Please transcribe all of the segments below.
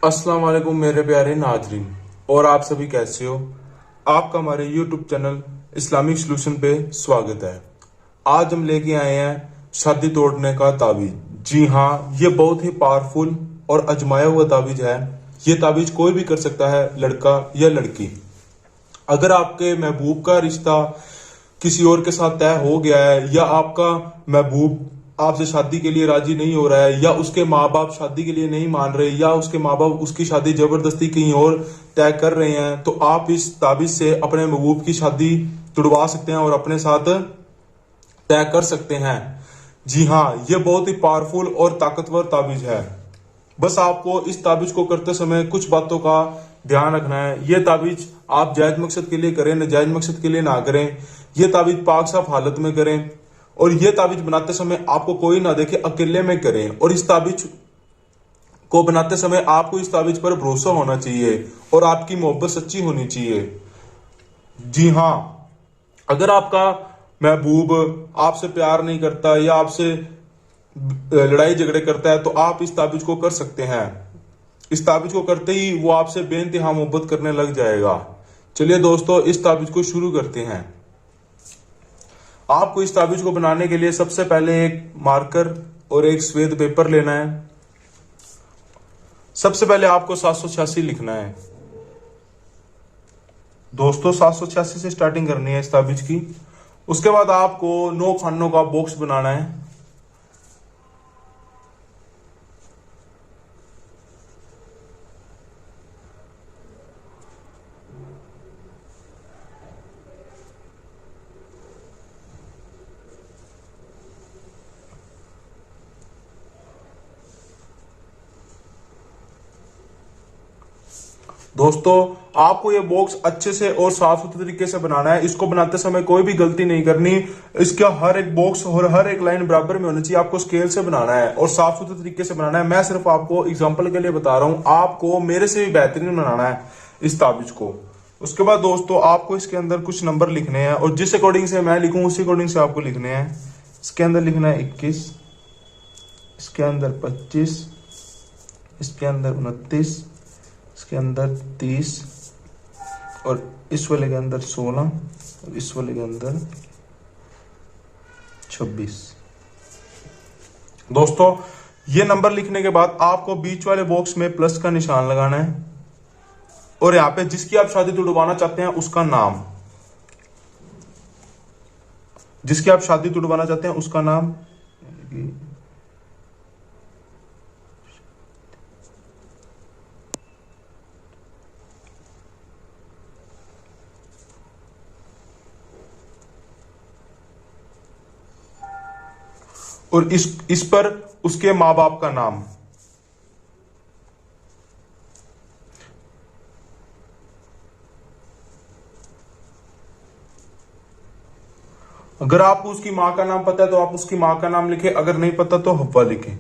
अस्सलाम वालेकुम मेरे प्यारे नाजरीन। और आप सभी कैसे हो। आपका हमारे YouTube चैनल इस्लामिक सॉल्यूशन पे स्वागत है। आज हम लेके आए हैं शादी तोड़ने का ताबीज। जी हाँ, ये बहुत ही पावरफुल और अजमाया हुआ ताबीज है। ये ताबीज कोई भी कर सकता है, लड़का या लड़की। अगर आपके महबूब का रिश्ता किसी और के साथ तय हो गया है, या आपका महबूब आपसे शादी के लिए राजी नहीं हो रहा है, या उसके माँ बाप शादी के लिए नहीं मान रहे, या उसके माँ बाप उसकी शादी जबरदस्ती कहीं और तय कर रहे हैं, तो आप इस ताबीज से अपने महबूब की शादी तुड़वा सकते हैं और अपने साथ तय कर सकते हैं। जी हाँ, ये बहुत ही पावरफुल और ताकतवर ताबीज है। बस आपको इस ताबीज को करते समय कुछ बातों का ध्यान रखना है। यह ताबीज आप जायज मकसद के लिए करें, नाजायज मकसद के लिए ना करें। यह ताबीज पाक साफ हालत में करें, और यह ताबीज बनाते समय आपको कोई ना देखे, अकेले में करें। और इस ताबीज को बनाते समय आपको इस ताबीज पर भरोसा होना चाहिए और आपकी मोहब्बत सच्ची होनी चाहिए। जी हाँ, अगर आपका महबूब आपसे प्यार नहीं करता या आपसे लड़ाई झगड़े करता है, तो आप इस ताबीज को कर सकते हैं। इस ताबीज को करते ही वो आपसे बेइंतहा मोहब्बत करने लग जाएगा। चलिए दोस्तों, इस ताबीज को शुरू करते हैं। आपको इस ताबीज को बनाने के लिए सबसे पहले एक मार्कर और एक सफेद पेपर लेना है। सबसे पहले आपको 786 लिखना है। दोस्तों 786 से स्टार्टिंग करनी है इस ताबीज की। उसके बाद आपको 9 खानों का बॉक्स बनाना है। दोस्तों आपको ये बॉक्स अच्छे से और साफ सुथरे तरीके से बनाना है। इसको बनाते समय कोई भी गलती नहीं करनी। इसका हर एक बॉक्स और हर एक लाइन बराबर में होनी चाहिए। आपको स्केल से बनाना है और साफ सुथरे तरीके से बनाना है। मैं सिर्फ आपको एग्जांपल के लिए बता रहा हूं, आपको मेरे से भी बेहतरीन बनाना है इस ताबीज को। उसके बाद दोस्तों आपको इसके अंदर कुछ नंबर लिखने हैं, और जिस अकॉर्डिंग से मैं लिखूं उसी अकॉर्डिंग से आपको लिखने हैं। इसके अंदर लिखना है 21, इसके अंदर 25, इसके अंदर 29, इसके अंदर 30, और इस वाले के अंदर 16, और इस वाले के अंदर 26। दोस्तों ये नंबर लिखने के बाद आपको बीच वाले बॉक्स में प्लस का निशान लगाना है, और यहां पे जिसकी आप शादी तुड़वाना चाहते हैं उसका नाम, जिसकी आप शादी तुड़वाना चाहते हैं उसका नाम, और इस पर उसके माँ बाप का नाम। अगर आपको उसकी मां का नाम पता है तो आप उसकी मां का नाम लिखें, अगर नहीं पता तो हव्वा लिखें।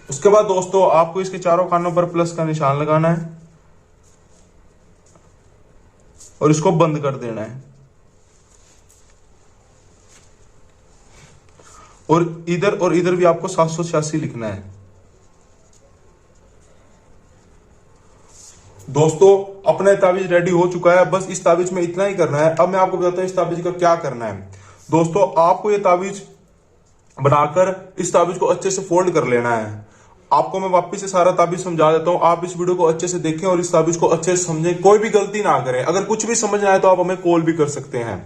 उसके बाद दोस्तों आपको इसके चारों खानों पर प्लस का निशान लगाना है और इसको बंद कर देना है। और इधर भी आपको 786 लिखना है। दोस्तों अपना ताबीज रेडी हो चुका है। बस इस ताबीज में इतना ही करना है। अब मैं आपको बताता हूं इस ताबीज का क्या करना है। दोस्तों आपको ये ताबीज बनाकर इस ताबीज को अच्छे से फोल्ड कर लेना है। आपको मैं वापस से सारा ताबीज समझा देता हूं। आप इस वीडियो को अच्छे से देखें और इस ताबीज को अच्छे से समझें, कोई भी गलती ना करें। अगर कुछ भी समझ ना आए तो आप हमें कॉल भी कर सकते हैं।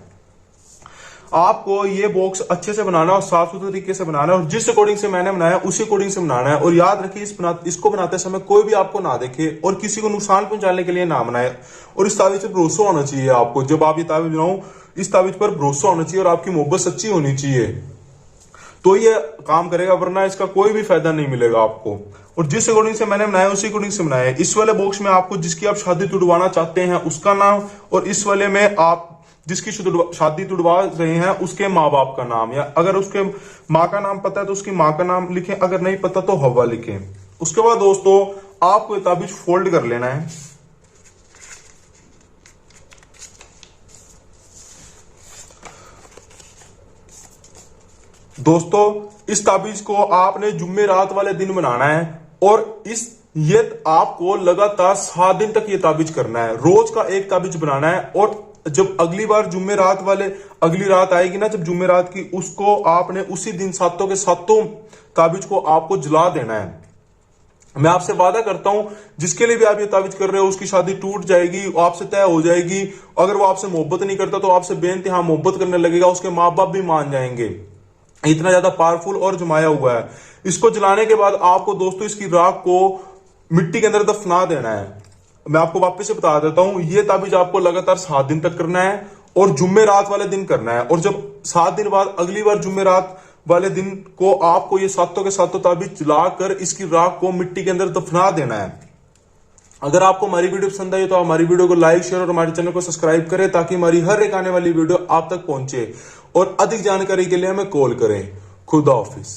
आपको ये बॉक्स अच्छे से बनाना है और साफ सुथरे तरीके से बनाना है, और जिस अकॉर्डिंग से मैंने बनाया उसी अकॉर्डिंग से बनाना है। और याद रखिए इसको बनाते समय कोई भी आपको ना देखे और किसी को नुकसान पहुंचाने के लिए ना बनाए। और इस ताबीज पर भरोसा होना चाहिए आपको। जब आप ये ताबीज बनाओ, इस ताबीज पर भरोसा होना चाहिए और आपकी मोहब्बत सच्ची होनी चाहिए, तो ये काम करेगा, वरना इसका कोई भी फायदा नहीं मिलेगा आपको। और जिस अकॉर्डिंग से मैंने बनाया उसी अकॉर्डिंग से बनाया है। इस वाले बॉक्स में आपको जिसकी आप शादी तुड़वाना चाहते हैं उसका नाम, और इस वाले में आप जिसकी शादी तुड़वा रहे हैं उसके माँ बाप का नाम, या अगर उसके माँ का नाम पता है तो उसकी माँ का नाम लिखें, अगर नहीं पता तो हवा लिखें। उसके बाद दोस्तों आपको ये ताबीज फोल्ड कर लेना है। दोस्तों इस ताबीज को आपने जुम्मे रात वाले दिन बनाना है और ये आपको लगातार 7 दिन तक ये ताबीज करना है। रोज का एक ताबीज बनाना है और जब अगली बार जुम्मे रात वाले अगली रात आएगी ना, जब जुम्मे रात की, उसको आपने उसी दिन सातों के सातों ताबीज को आपको जला देना है। मैं आपसे वादा करता हूं जिसके लिए भी आप ये ताबीज कर रहे हो उसकी शादी टूट जाएगी, आपसे तय हो जाएगी। अगर वो आपसे मोहब्बत नहीं करता तो आपसे बेइंतहा मोहब्बत करने लगेगा, उसके माँ बाप भी मान जाएंगे। इतना ज्यादा पावरफुल और जमाया हुआ है। इसको जलाने के बाद आपको दोस्तों इसकी राख को मिट्टी के अंदर दफना देना है। मैं आपको वापस से बता देता हूं, ये ताबीज आपको लगातार 7 दिन तक करना है और जुम्मे रात वाले दिन करना है। और जब 7 दिन बाद अगली बार जुम्मे रात वाले दिन को आपको ये सातों के सातों ताबीज जलाकर इसकी राख को मिट्टी के अंदर दफना देना है। अगर आपको हमारी वीडियो पसंद आई तो हमारी वीडियो को लाइक, शेयर और हमारे चैनल को सब्सक्राइब करें ताकि हमारी हर एक आने वाली वीडियो आप तक पहुंचे। और अधिक जानकारी के लिए हमें कॉल करें। खुदा हाफिज।